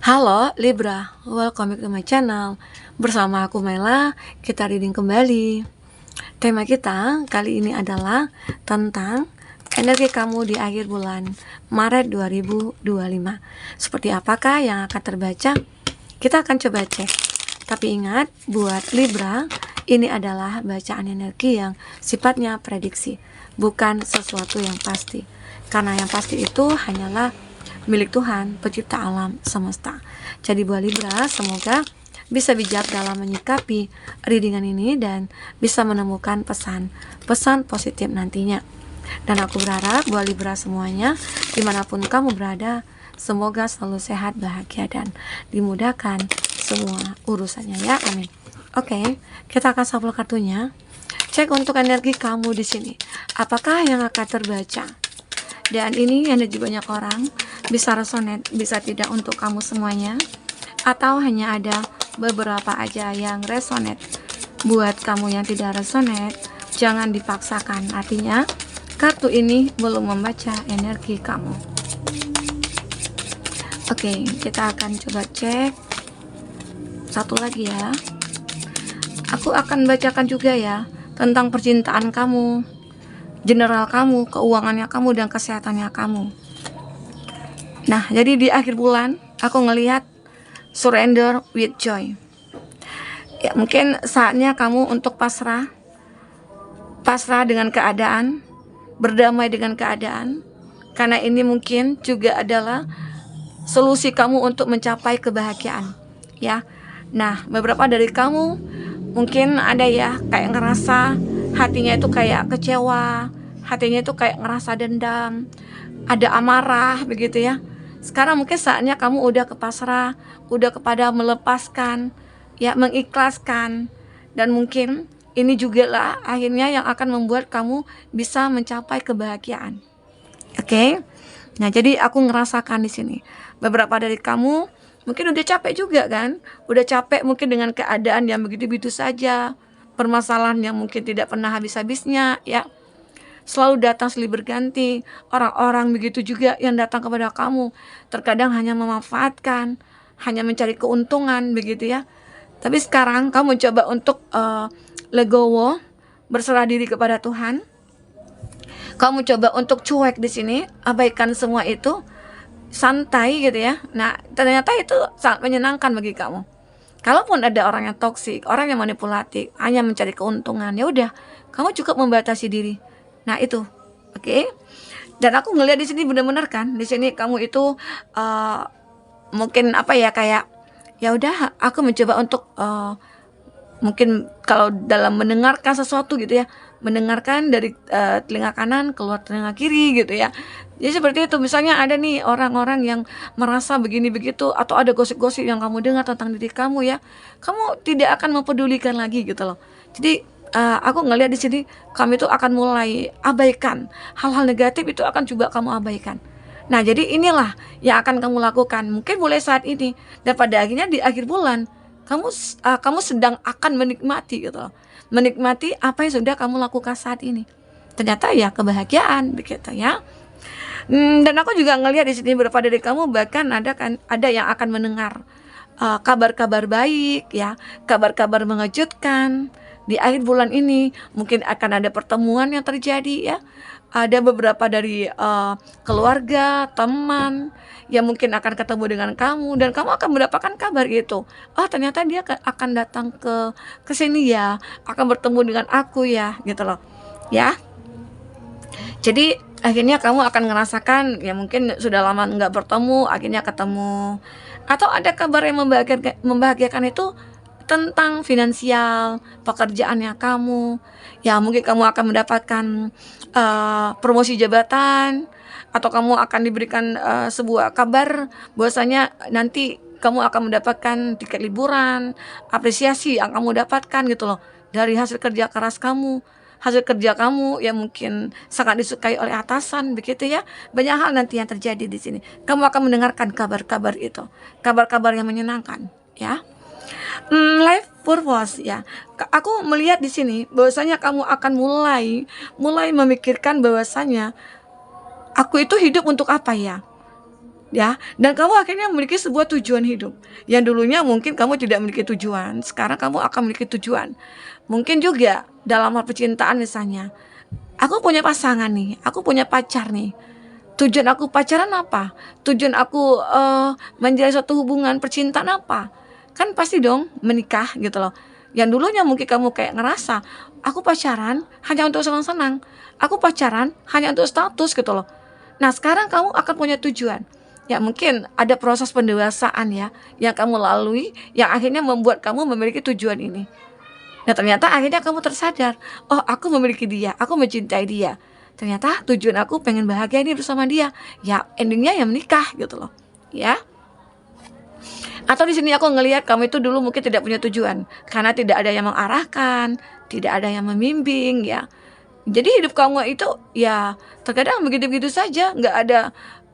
Halo Libra, welcome back to my channel. Bersama aku Mela, kita reading kembali. Tema kita kali ini adalah tentang energi kamu di akhir bulan Maret 2025. Seperti apakah yang akan terbaca? Kita akan coba cek. Tapi ingat, buat Libra, ini adalah bacaan energi yang sifatnya prediksi, bukan sesuatu yang pasti. Karena yang pasti itu hanyalah milik Tuhan, pencipta alam semesta. Jadi buat Libra, semoga bisa bijak dalam menyikapi readingan ini dan bisa menemukan pesan positif nantinya. Dan aku berharap buat Libra semuanya, dimanapun kamu berada, semoga selalu sehat, bahagia, dan dimudahkan semua urusannya ya, amin. Oke, kita akan shuffle kartunya. Cek untuk energi kamu di sini. Apakah yang akan terbaca? Dan ini energi banyak orang, bisa resonate, bisa tidak untuk kamu semuanya, atau hanya ada beberapa aja yang resonate. Buat kamu yang tidak resonate, jangan dipaksakan. Artinya, kartu ini belum membaca energi kamu. Oke, kita akan coba cek satu lagi ya. Aku akan bacakan juga ya tentang percintaan kamu, general kamu, keuangannya kamu, dan kesehatannya kamu. Nah, jadi di akhir bulan aku ngelihat surrender with joy. Ya, mungkin saatnya kamu untuk pasrah dengan keadaan, berdamai dengan keadaan. Karena ini mungkin juga adalah solusi kamu untuk mencapai kebahagiaan, ya. Nah, beberapa dari kamu mungkin ada ya kayak ngerasa hatinya itu kayak kecewa, hatinya itu kayak ngerasa dendam, ada amarah begitu ya. Sekarang mungkin saatnya kamu udah kepasrah, udah kepada melepaskan, ya, mengikhlaskan. Dan mungkin ini juga lah akhirnya yang akan membuat kamu bisa mencapai kebahagiaan. Oke? Nah, jadi aku ngerasakan di sini. Beberapa dari kamu mungkin udah capek juga kan? Udah capek mungkin dengan keadaan yang begitu-begitu saja, permasalahan yang mungkin tidak pernah habis-habisnya, ya. Selalu datang silih berganti, orang-orang begitu juga yang datang kepada kamu, terkadang hanya memanfaatkan, hanya mencari keuntungan begitu ya. Tapi sekarang kamu coba untuk legowo, berserah diri kepada Tuhan. Kamu coba untuk cuek di sini, abaikan semua itu, santai gitu ya. Nah, ternyata itu sangat menyenangkan bagi kamu. Kalaupun ada orang yang toksik, orang yang manipulatif, hanya mencari keuntungan, ya udah, kamu cukup membatasi diri. Nah itu, oke. Dan aku ngelihat di sini benar-benar kan, di sini kamu itu mungkin apa ya, kayak ya udah, aku mencoba untuk mungkin kalau dalam mendengarkan sesuatu gitu ya, mendengarkan dari telinga kanan keluar telinga kiri gitu ya. Jadi seperti itu, misalnya ada nih orang-orang yang merasa begini begitu, atau ada gosip-gosip yang kamu dengar tentang diri kamu ya, kamu tidak akan mempedulikan lagi gitu loh. Jadi aku ngelihat di sini kamu itu akan mulai abaikan hal-hal negatif, itu akan coba kamu abaikan. Nah, jadi inilah yang akan kamu lakukan mungkin mulai saat ini, dan pada akhirnya di akhir bulan kamu sedang akan menikmati gitu loh. Menikmati apa yang sudah kamu lakukan saat ini. Ternyata ya kebahagiaan begitu ya. Dan aku juga ngelihat di sini beberapa dari kamu bahkan ada yang akan mendengar kabar-kabar baik ya, kabar-kabar mengejutkan di akhir bulan ini. Mungkin akan ada pertemuan yang terjadi ya. Ada beberapa dari keluarga, teman yang mungkin akan ketemu dengan kamu, dan kamu akan mendapatkan kabar itu. Oh, ternyata dia akan datang ke sini ya, akan bertemu dengan aku ya, gitu loh. Ya. Jadi akhirnya kamu akan ngerasakan ya, mungkin sudah lama nggak bertemu, akhirnya ketemu. Atau ada kabar yang membahagiakan itu tentang finansial, pekerjaannya kamu. Ya, mungkin kamu akan mendapatkan promosi jabatan, atau kamu akan diberikan sebuah kabar bahwasanya nanti kamu akan mendapatkan tiket liburan, apresiasi yang kamu dapatkan gitu loh, dari hasil kerja keras kamu. Hasil kerja kamu yang mungkin sangat disukai oleh atasan begitu ya. Banyak hal nanti yang terjadi di sini. Kamu akan mendengarkan kabar-kabar itu, kabar-kabar yang menyenangkan ya. Life purpose ya. Aku melihat di sini bahwasanya kamu akan mulai memikirkan bahwasanya aku itu hidup untuk apa ya? ya, dan kamu akhirnya memiliki sebuah tujuan hidup. Yang dulunya mungkin kamu tidak memiliki tujuan, sekarang kamu akan memiliki tujuan. Mungkin juga dalam hal percintaan misalnya, aku punya pasangan nih, aku punya pacar nih. Tujuan aku pacaran apa? Tujuan aku menjalin suatu hubungan percintaan apa? Kan pasti dong menikah gitu loh. Yang dulunya mungkin kamu kayak ngerasa, aku pacaran hanya untuk senang-senang, aku pacaran hanya untuk status gitu loh. Nah sekarang kamu akan punya tujuan. Ya mungkin ada proses pendewasaan ya yang kamu lalui, yang akhirnya membuat kamu memiliki tujuan ini. Nah ternyata akhirnya kamu tersadar, oh aku memiliki dia, aku mencintai dia. Ternyata tujuan aku pengen bahagia nih bersama dia. Ya endingnya ya menikah gitu loh. Ya. Atau di sini aku ngelihat kamu itu dulu mungkin tidak punya tujuan karena tidak ada yang mengarahkan, tidak ada yang membimbing ya. Jadi hidup kamu itu ya terkadang begitu-begitu saja, nggak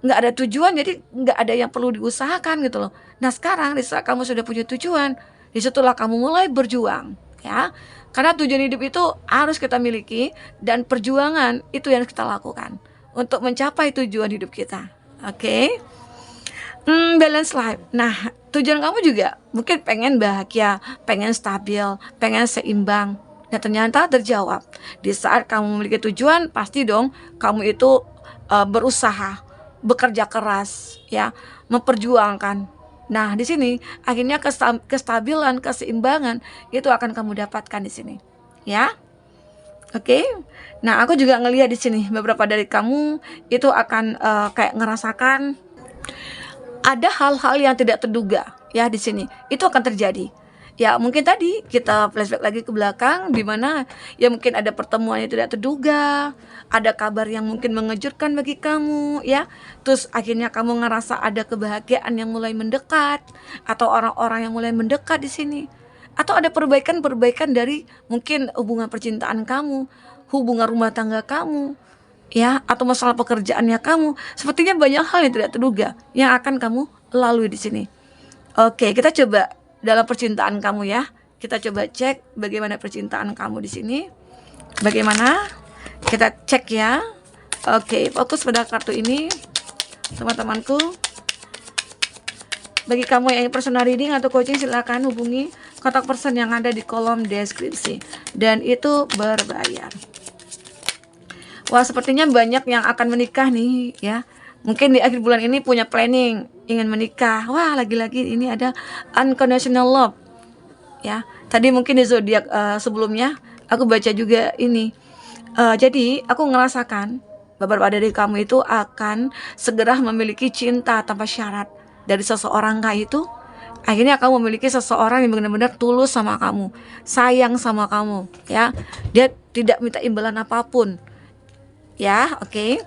ada tujuan, jadi nggak ada yang perlu diusahakan gitu loh. Nah sekarang di saat kamu sudah punya tujuan, disitulah kamu mulai berjuang ya. Karena tujuan hidup itu harus kita miliki dan perjuangan itu yang kita lakukan untuk mencapai tujuan hidup kita. Oke? Balance life. Nah, tujuan kamu juga mungkin pengen bahagia, pengen stabil, pengen seimbang. Dan ternyata terjawab. Di saat kamu memiliki tujuan, pasti dong kamu itu berusaha, bekerja keras, ya, memperjuangkan. Nah, di sini akhirnya kestabilan, keseimbangan itu akan kamu dapatkan di sini, ya. Oke. Nah, aku juga ngelihat di sini beberapa dari kamu itu akan kayak ngerasakan ada hal-hal yang tidak terduga ya di sini. Itu akan terjadi. Ya, mungkin tadi kita flashback lagi ke belakang di mana ya mungkin ada pertemuan yang tidak terduga, ada kabar yang mungkin mengejutkan bagi kamu ya. Terus akhirnya kamu ngerasa ada kebahagiaan yang mulai mendekat atau orang-orang yang mulai mendekat di sini. Atau ada perbaikan-perbaikan dari mungkin hubungan percintaan kamu, hubungan rumah tangga kamu, ya, atau masalah pekerjaannya kamu. Sepertinya banyak hal yang tidak terduga yang akan kamu lalui di sini. Oke, kita coba dalam percintaan kamu ya. Kita coba cek bagaimana percintaan kamu di sini. Bagaimana? Kita cek ya. Oke, fokus pada kartu ini, teman-temanku. Bagi kamu yang ingin personal reading atau coaching, silakan hubungi kontak person yang ada di kolom deskripsi. Dan itu berbayar. Wah, sepertinya banyak yang akan menikah nih ya. Mungkin di akhir bulan ini punya planning ingin menikah. Wah, lagi-lagi ini ada unconditional love. Ya, tadi mungkin di zodiak sebelumnya aku baca juga ini. Jadi aku ngerasakan beberapa dari kamu itu akan segera memiliki cinta tanpa syarat dari seseorang kah itu. Akhirnya kamu memiliki seseorang yang benar-benar tulus sama kamu, sayang sama kamu, ya. Dia tidak minta imbalan apapun. Ya, oke.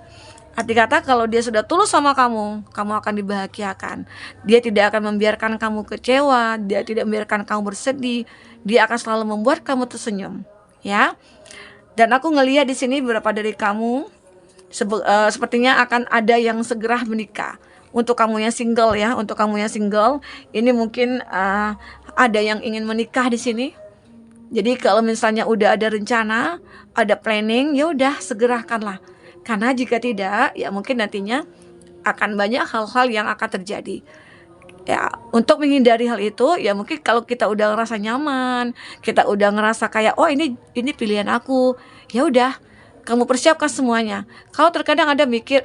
Arti kata kalau dia sudah tulus sama kamu, kamu akan dibahagiakan. Dia tidak akan membiarkan kamu kecewa, dia tidak membiarkan kamu bersedih, dia akan selalu membuat kamu tersenyum, ya. Dan aku ngelihat di sini beberapa dari kamu sepertinya akan ada yang segera menikah. Untuk kamu yang single ya, untuk kamu yang single, ini mungkin ada yang ingin menikah di sini. Jadi kalau misalnya udah ada rencana, ada planning, ya udah segerakanlah. Karena jika tidak, ya mungkin nantinya akan banyak hal-hal yang akan terjadi. Ya, untuk menghindari hal itu, ya mungkin kalau kita udah ngerasa nyaman, kita udah ngerasa kayak oh ini pilihan aku, ya udah, kamu persiapkan semuanya. Kalau terkadang ada mikir,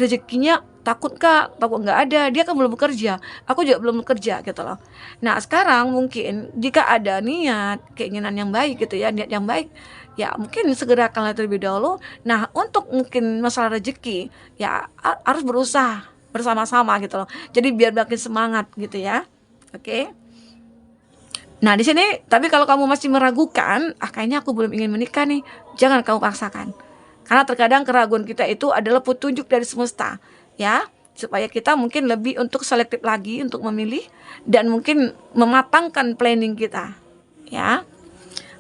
rezekinya takut nggak ada, dia kan belum bekerja, aku juga belum bekerja gitu loh. Nah sekarang mungkin jika ada niat, keinginan yang baik gitu ya, niat yang baik, ya mungkin segerakanlah terlebih dahulu. Nah untuk mungkin masalah rezeki, ya harus berusaha bersama-sama gitu loh. Jadi biar makin semangat gitu ya. Oke. Nah di sini, tapi kalau kamu masih meragukan, kayaknya aku belum ingin menikah nih, jangan kamu paksakan. Karena terkadang keraguan kita itu adalah petunjuk dari semesta, ya, supaya kita mungkin lebih untuk selektif lagi untuk memilih dan mungkin mematangkan planning kita, ya.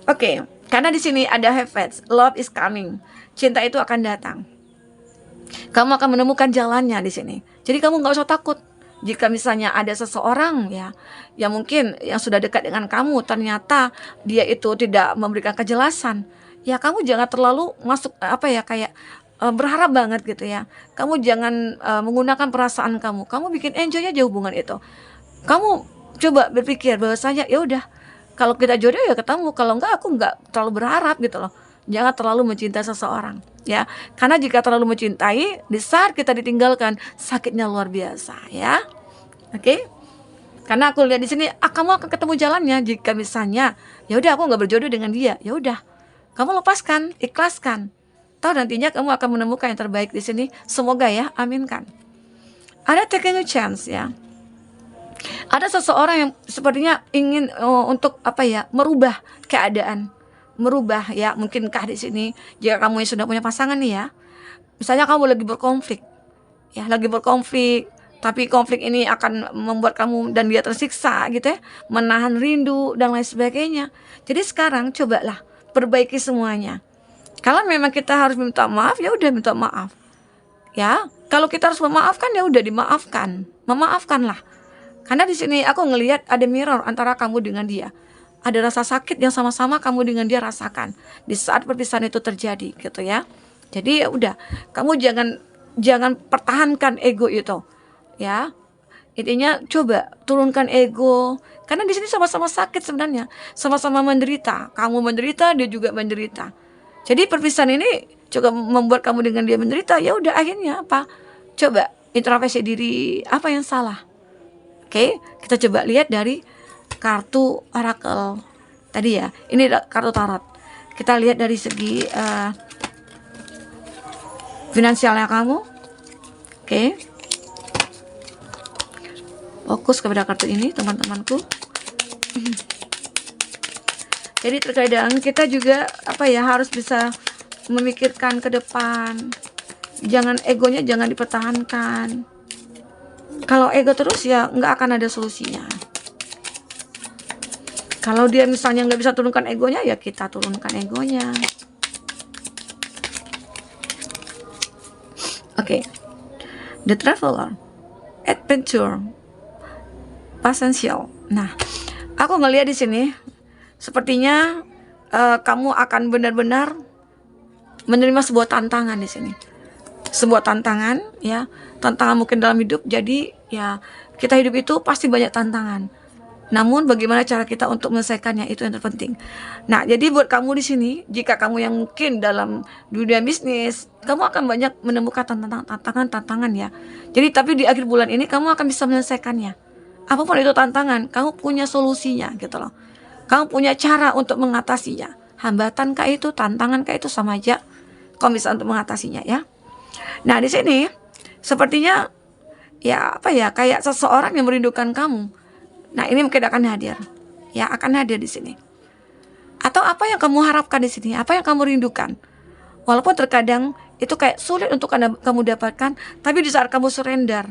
Oke, karena di sini ada Hafez, love is coming, cinta itu akan datang. Kamu akan menemukan jalannya di sini. Jadi kamu nggak usah takut. Jika misalnya ada seseorang ya, yang mungkin yang sudah dekat dengan kamu, ternyata dia itu tidak memberikan kejelasan, ya kamu jangan terlalu masuk kayak berharap banget gitu ya. Kamu jangan menggunakan perasaan kamu. Kamu bikin enjoy aja hubungan itu. Kamu coba berpikir bahwasanya ya udah, kalau kita jodoh ya ketemu, kalau enggak aku enggak terlalu berharap gitu loh. Jangan terlalu mencintai seseorang ya. Karena jika terlalu mencintai, di saat kita ditinggalkan, sakitnya luar biasa ya. Oke? Karena aku lihat di sini, kamu akan ketemu jalannya jika misalnya ya udah aku nggak berjodoh dengan dia, ya udah kamu lepaskan, ikhlaskan. Tahu nantinya kamu akan menemukan yang terbaik di sini. Semoga ya, aminkan. Ada taking a chance ya. Ada seseorang yang sepertinya ingin untuk apa ya, merubah keadaan, merubah ya. Mungkinkah di sini jika kamu yang sudah punya pasangan nih ya, misalnya kamu lagi berkonflik, ya lagi berkonflik, tapi konflik ini akan membuat kamu dan dia tersiksa gitu ya, menahan rindu dan lain sebagainya. Jadi sekarang cobalah perbaiki semuanya. Kalau memang kita harus minta maaf, ya udah minta maaf. Ya, kalau kita harus memaafkan ya udah dimaafkan, memaafkanlah. Karena di sini aku ngelihat ada mirror antara kamu dengan dia. Ada rasa sakit yang sama-sama kamu dengan dia rasakan di saat perpisahan itu terjadi gitu ya. Jadi ya udah, kamu jangan pertahankan ego itu. Ya. Intinya coba turunkan ego. Karena di sini sama-sama sakit sebenarnya, sama-sama menderita. Kamu menderita, dia juga menderita. Jadi perpisahan ini juga membuat kamu dengan dia menderita. Ya udah, akhirnya apa? Coba introspeksi diri, apa yang salah? Oke, kita coba lihat dari kartu oracle tadi ya. Ini kartu tarot. Kita lihat dari segi finansialnya kamu. Oke. Fokus kepada kartu ini, teman-temanku. Jadi terkadang kita juga apa ya, harus bisa memikirkan ke depan. Jangan egonya jangan dipertahankan. Kalau ego terus ya nggak akan ada solusinya. Kalau dia misalnya nggak bisa turunkan egonya, ya kita turunkan egonya. Oke. The Traveler, Adventure, Potential. Nah, aku ngelihat di sini sepertinya kamu akan benar-benar menerima sebuah tantangan di sini. Sebuah tantangan ya, tantangan mungkin dalam hidup. Jadi ya, kita hidup itu pasti banyak tantangan. Namun bagaimana cara kita untuk menyelesaikannya, itu yang terpenting. Nah, jadi buat kamu di sini, jika kamu yang mungkin dalam dunia bisnis, kamu akan banyak menemukan tantangan ya. Jadi tapi di akhir bulan ini kamu akan bisa menyelesaikannya. Apapun itu tantangan, kamu punya solusinya gitu loh. Kamu punya cara untuk mengatasinya. Hambatan kah itu, tantangan kah itu, sama aja kamu bisa untuk mengatasinya ya. Nah, di sini sepertinya ya apa ya, kayak seseorang yang merindukan kamu. Nah, ini mungkin akan hadir. Ya, akan hadir di sini. Atau apa yang kamu harapkan di sini? Apa yang kamu rindukan? Walaupun terkadang itu kayak sulit untuk kamu dapatkan, tapi di saat kamu surrender,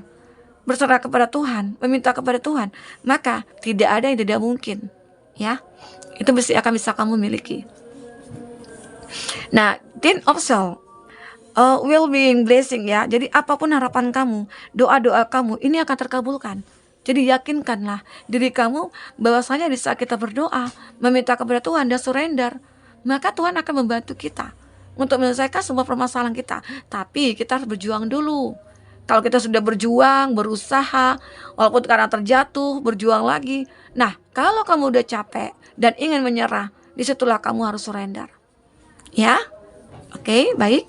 berserah kepada Tuhan, meminta kepada Tuhan, maka tidak ada yang tidak mungkin. Ya, itu akan bisa kamu miliki. Nah, Ten of Swords, will being blessing ya. Jadi apapun harapan kamu, doa-doa kamu ini akan terkabulkan. Jadi yakinkanlah diri kamu bahwasanya di saat kita berdoa, meminta kepada Tuhan dan surrender, maka Tuhan akan membantu kita untuk menyelesaikan semua permasalahan kita. Tapi kita harus berjuang dulu. Kalau kita sudah berjuang, berusaha, walaupun karena terjatuh, berjuang lagi. Nah, kalau kamu udah capek dan ingin menyerah, disitulah kamu harus surrender. Ya, oke, baik.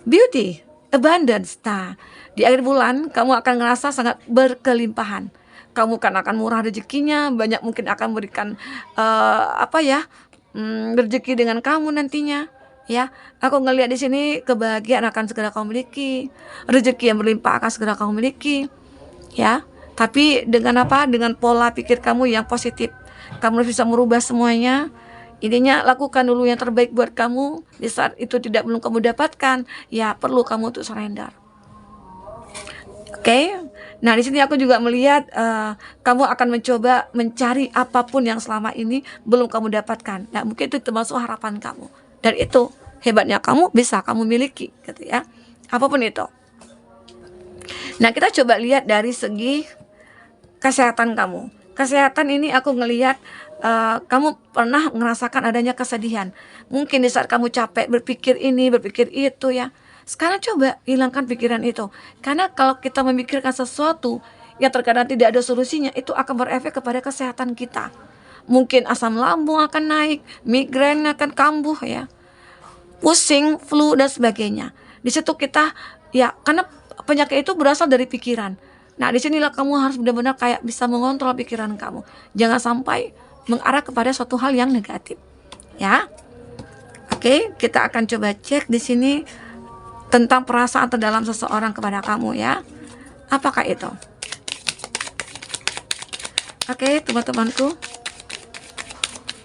Beauty, abundance. Nah, di akhir bulan kamu akan ngerasa sangat berkelimpahan. Kamu akan murah rezekinya, banyak mungkin akan memberikan rezeki dengan kamu nantinya. Ya, aku ngelihat di sini kebahagiaan akan segera kamu miliki, rezeki yang berlimpah akan segera kamu miliki. Ya, tapi dengan apa? Dengan pola pikir kamu yang positif. Kamu harus bisa merubah semuanya. Intinya lakukan dulu yang terbaik buat kamu. Di saat itu belum kamu dapatkan, ya perlu kamu untuk surrender. Oke. Nah, di sini aku juga melihat kamu akan mencoba mencari apapun yang selama ini belum kamu dapatkan. Nah, mungkin itu termasuk harapan kamu. Dan itu hebatnya kamu, bisa kamu miliki gitu ya. Apapun itu. Nah, kita coba lihat dari segi kesehatan kamu. Kesehatan ini aku ngelihat kamu pernah merasakan adanya kesedihan. Mungkin di saat kamu capek berpikir ini, berpikir itu ya. Sekarang coba hilangkan pikiran itu. Karena kalau kita memikirkan sesuatu yang terkadang tidak ada solusinya, itu akan berefek kepada kesehatan kita. Mungkin asam lambung akan naik, migrain akan kambuh ya, pusing, flu dan sebagainya. Di situ kita ya, karena penyakit itu berasal dari pikiran. Nah, disinilah kamu harus benar-benar kayak bisa mengontrol pikiran kamu. Jangan sampai mengarah kepada suatu hal yang negatif. Ya. Oke, kita akan coba cek di sini tentang perasaan terdalam seseorang kepada kamu ya. Apakah itu? Oke, teman-temanku.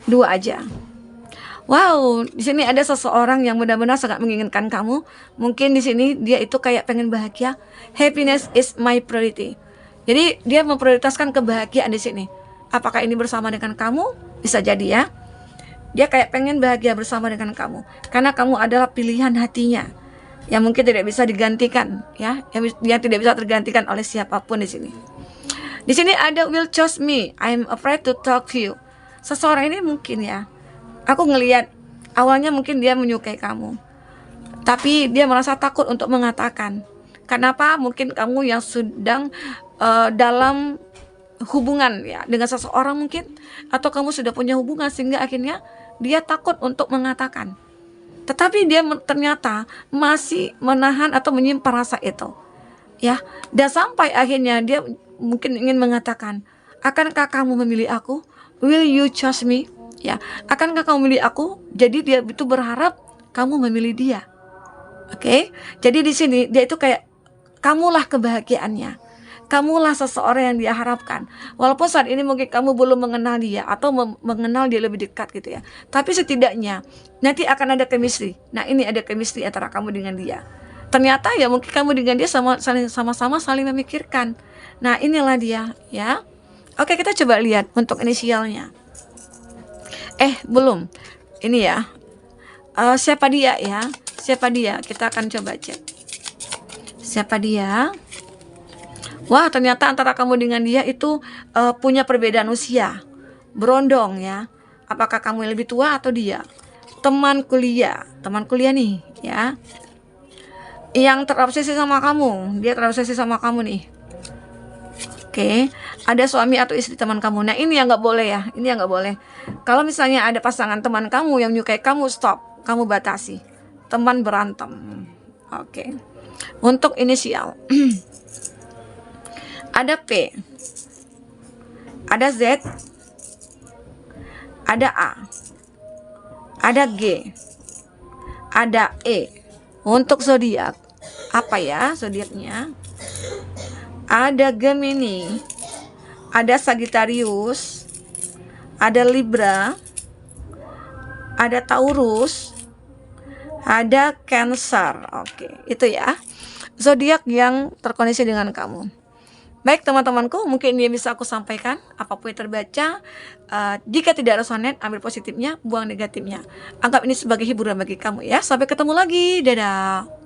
2 aja. Wow, di sini ada seseorang yang benar-benar sangat menginginkan kamu. Mungkin di sini dia itu kayak pengen bahagia. Happiness is my priority. Jadi dia memprioritaskan kebahagiaan di sini. Apakah ini bersama dengan kamu? Bisa jadi ya. Dia kayak pengen bahagia bersama dengan kamu. Karena kamu adalah pilihan hatinya yang mungkin tidak bisa digantikan ya, yang tidak bisa tergantikan oleh siapapun di sini. Di sini ada will choose me. I'm afraid to talk to you. Seseorang ini mungkin ya, aku ngelihat awalnya mungkin dia menyukai kamu, tapi dia merasa takut untuk mengatakan. Kenapa? Mungkin kamu yang sedang dalam hubungan ya dengan seseorang mungkin, atau kamu sudah punya hubungan sehingga akhirnya dia takut untuk mengatakan. Tetapi dia ternyata masih menahan atau menyimpan rasa itu. Ya, dan sampai akhirnya dia mungkin ingin mengatakan, akankah kamu memilih aku? Will you choose me? Ya, akankah kamu memilih aku? Jadi dia itu berharap kamu memilih dia. Oke? Jadi di sini dia itu kayak kamulah kebahagiaannya. Kamulah seseorang yang dia harapkan. Walaupun saat ini mungkin kamu belum mengenal dia atau mengenal dia lebih dekat gitu ya. Tapi setidaknya nanti akan ada chemistry. Nah, ini ada chemistry antara kamu dengan dia. Ternyata ya mungkin kamu dengan dia sama-sama saling memikirkan. Nah, inilah dia ya. Oke, kita coba lihat untuk inisialnya. Belum. Ini ya. Siapa dia ya? Siapa dia? Kita akan coba cek. Siapa dia? Wah, ternyata antara kamu dengan dia itu punya perbedaan usia. Berondong ya. Apakah kamu yang lebih tua atau dia? Teman kuliah nih ya. Yang terobsesi sama kamu. Dia terobsesi sama kamu nih. Oke, ada suami atau istri teman kamu. Nah, ini yang nggak boleh ya. Ini yang nggak boleh. Kalau misalnya ada pasangan teman kamu yang menyukai kamu, stop. Kamu batasi. Teman berantem. Oke. Untuk inisial. Ada P. Ada Z. Ada A. Ada G. Ada E. Untuk zodiak. Apa ya zodiaknya? Ada Gemini, ada Sagittarius, ada Libra, ada Taurus, ada Cancer. Oke, itu ya zodiak yang terkoneksi dengan kamu. Baik teman-temanku, mungkin ini bisa aku sampaikan. Apapun yang terbaca, jika tidak resonate, ambil positifnya, buang negatifnya. Anggap ini sebagai hiburan bagi kamu ya. Sampai ketemu lagi, dadah.